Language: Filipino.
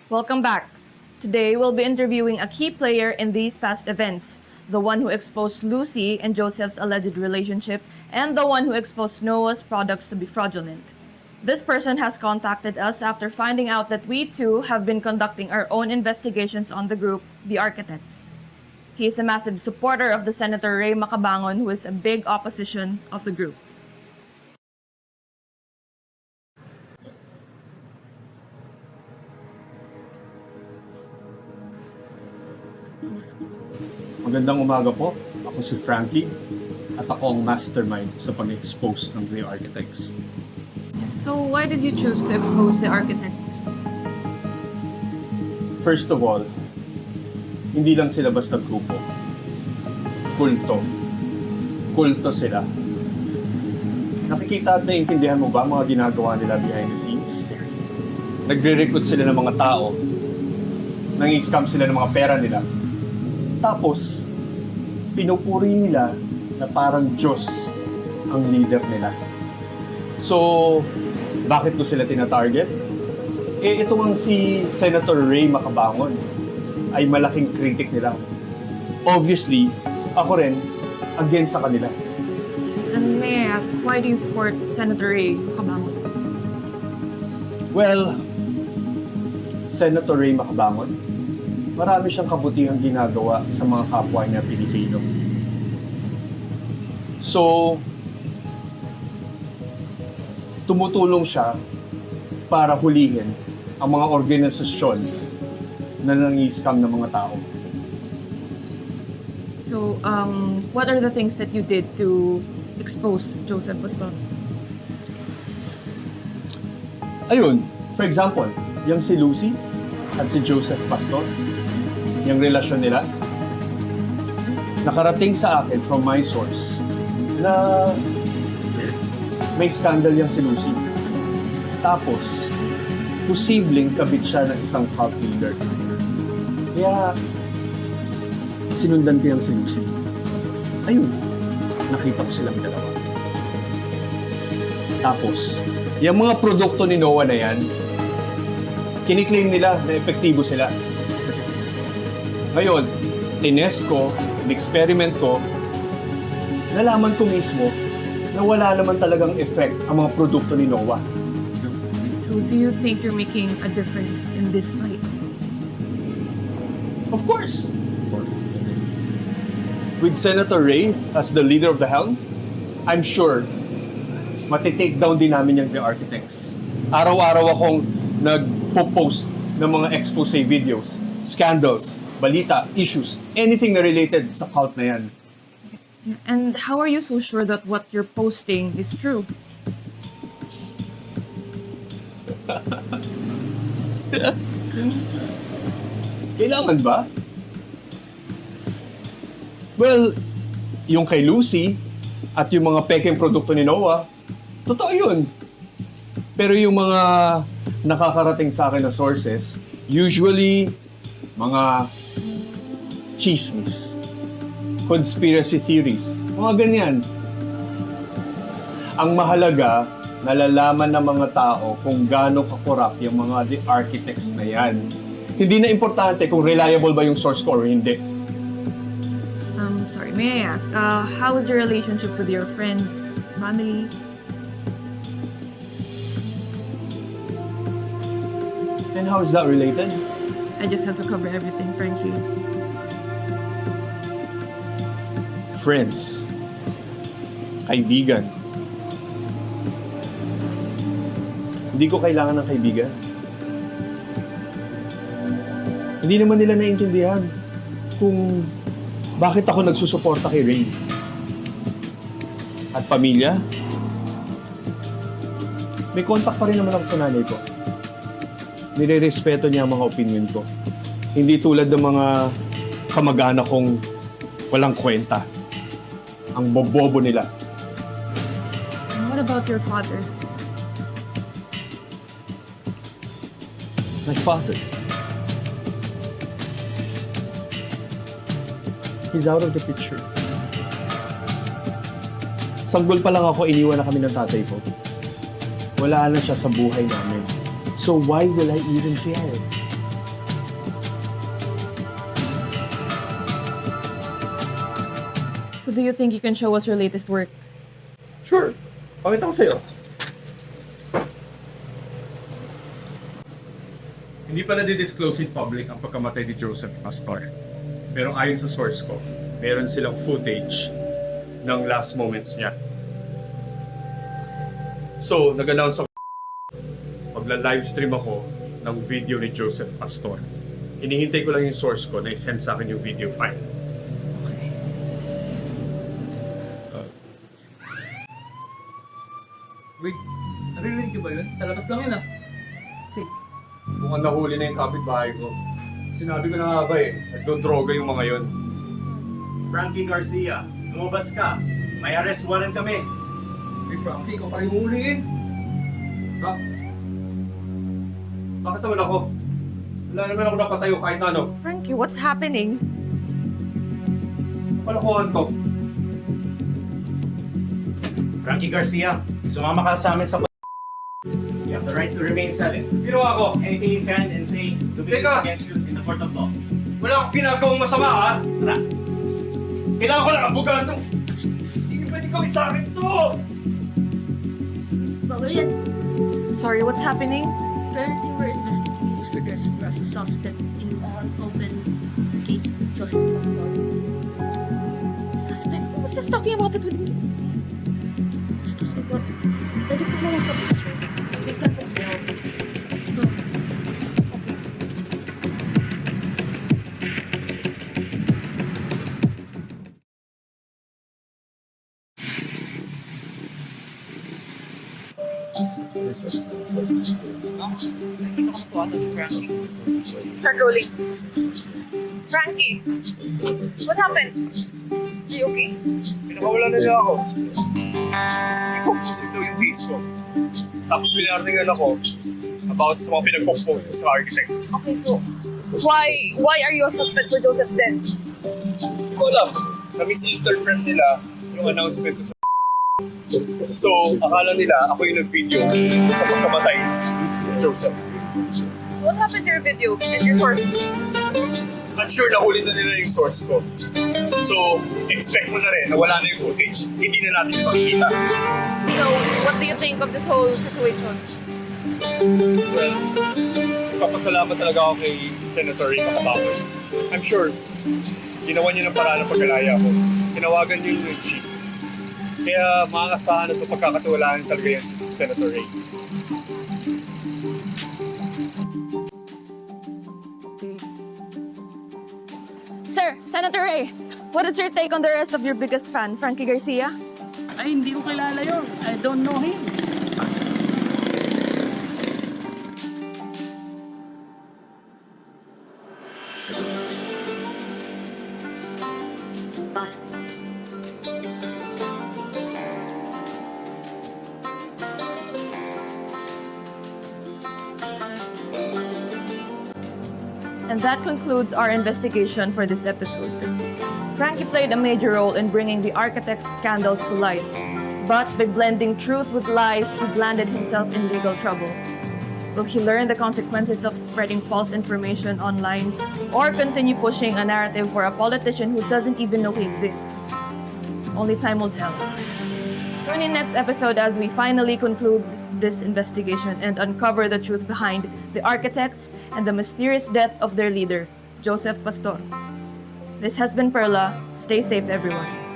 Welcome back. Today, we'll be interviewing a key player in these past events, the one who exposed Lucy and Joseph's alleged relationship, and the one who exposed Noah's products to be fraudulent. This person has contacted us after finding out that we too have been conducting our own investigations on the group, the Architects. He is a massive supporter of the Senator Ray Macabangon, who is a big opposition of the group. Magandang umaga po. Ako si Frankie at ako ang mastermind sa pag-expose ng The Architects. So, why did you choose to expose the Architects? First of all, hindi lang sila basta grupo. Kulto. Kulto sila. Nakikita at naiintindihan mo ba mga ginagawa nila behind the scenes? Nagre-recruit sila ng mga tao. Nang-scam sila ng mga pera nila. Tapos, pinupuri nila na parang Diyos ang leader nila. So, bakit ko sila tina-target? Ito ang si Senator Ray Macabangon ay malaking critic nila. Obviously, ako rin against sa kanila. And may I ask, why do you support Senator Ray Macabangon? Well, Senator Ray Macabangon, marami siyang kabutihang ginagawa sa mga kapwa niya Pilipino. So, tumutulong siya para hulihin ang mga organisasyon na nang-i-scam ng mga tao. So, what are the things that you did to expose Joseph Pastor? Ayun, for example, yung si Lucy at si Joseph Pastor, yung relasyon nila, nakarating sa akin from my source na may scandal yung si Lucy. Tapos, posibleng kabit siya ng isang cult leader. Kaya, sinundan ko yung si Lucy. Ayun, nakita ko silang dalawa. Tapos, yung mga produkto ni Noah na yan, kiniklaim nila na epektibo sila. Ngayon, tinest ko, in-experiment ko, nalaman ko mismo na wala naman talagang effect ang mga produkto ni Noah. So, do you think you're making a difference in this fight? Of course! With Senator Ray as the leader of the helm, I'm sure matitake down din namin yung The Architects. Araw-araw akong nagpo-post ng mga expose videos, scandals, balita, issues, anything na related sa cult na yan. And how are you so sure that what you're posting is true? Kailangan ba? Well, yung kay Lucy at yung mga peking produkto ni Noah, totoo yun. Pero yung mga nakakarating sa akin na sources, usually mga chismis, conspiracy theories, mga ganyan. Ang mahalaga, nalalaman ng mga tao kung gaano kakorap yung mga The Architects na yan. Hindi na importante kung reliable ba yung source ko or hindi. Sorry, may I ask, how is your relationship with your friends, family? And how is that related? I just had to cover everything, Frankie. Friends. Kaibigan. Hindi ko kailangan ng kaibigan. Hindi naman nila naiintindihan kung bakit ako nagsusuporta kay Ray. At pamilya, may contact pa rin naman ako sa nanay ko. Nire-respeto niya ang mga opinion ko. Hindi tulad ng mga kamag-anak kong walang kwenta. Ang bobobo nila. And what about your father? My father. He's out of the picture. Sanggol pa lang ako, iniwan na kami ng tatay ko. Wala na siya sa buhay namin. So why will I even care? So do you think you can show us your latest work? Sure. Pakita ko sa'yo. Hindi pa na-disclose in public ang pagkamatay ni Joseph Pastor. Pero ayon sa source ko, meron silang footage ng last moments niya. So, nag-announce ako magla-livestream ako ng video ni Joseph Pastor. Hinihintay ko lang yung source ko na i-send sa akin yung video file. Okay. Wait, narinig niyo ba yun? Sa labas lang yun ah. Mukhang nahuli na yung kapitbahay ko. Sinabi ko na nga ba nagdodroga yung mga yon. Frankie Garcia, lumabas ka. May arrest warrant kami. Hey Frankie, ikaw pa rin huliin. Ha? Bakit naman ako? Wala naman ako napatayo kahit ano. Frankie, what's happening? Palakuhan to. Frankie Garcia, sumama ka sa amin sa You have the right to remain silent. Ginawa ko. Anything you can and say to be Teka! used against you in the court of law. Wala akong ginagawang masama ha. Tara. Kailangan ko lang abogado. Hindi nyo pwede gawin sa akin to. Bawal yan. Sorry, what's happening? Currently, we're investigating Mr. Garcia as a suspect in an open case with Joseph Pastor. Suspect? I was just talking about it with me. Excuse me po. Pwede po ba magpa-picture? Wait lang po kasi ako. No. Okay. Start rolling. Frankie, what happened? Are you okay? Pinakawalan na niya ako. Ipag-pusip daw yung case ko. Tapos winarningan ako about sa mga pinag-compose sa architects. Okay, so why are you a suspect for Joseph's death? Hindi ko alam. Na-misinterpret nila yung announcement ko sa So, akala nila ako yung nag-video sa pagkamatay ni Joseph. What happened to your video and your source? I'm sure nahuli na nila yung source ko. So, expect mo na rin na wala na yung footage. Hindi na natin makikita. So, what do you think of this whole situation? Well, papasalamat talaga ako kay Senator Rita Cabacoy. I'm sure, ginawa niya ng paraan ng pagkalaya ko. Tinawagan niyo yung chief. Kaya maaasahan at pagkakatiwalaan talaga yan si Senator Ray. Sir, Senator Ray, what is your take on the arrest of your biggest fan, Frankie Garcia? Ay, hindi ko kilala yun. I don't know him. And that concludes our investigation for this episode. Frankie played a major role in bringing the architect's scandals to light. But by blending truth with lies, he's landed himself in legal trouble. Will he learn the consequences of spreading false information online or continue pushing a narrative for a politician who doesn't even know he exists? Only time will tell. Tune in next episode as we finally conclude this investigation and uncover the truth behind the architects and the mysterious death of their leader, Joseph Pastor. This has been Perla. Stay safe, everyone.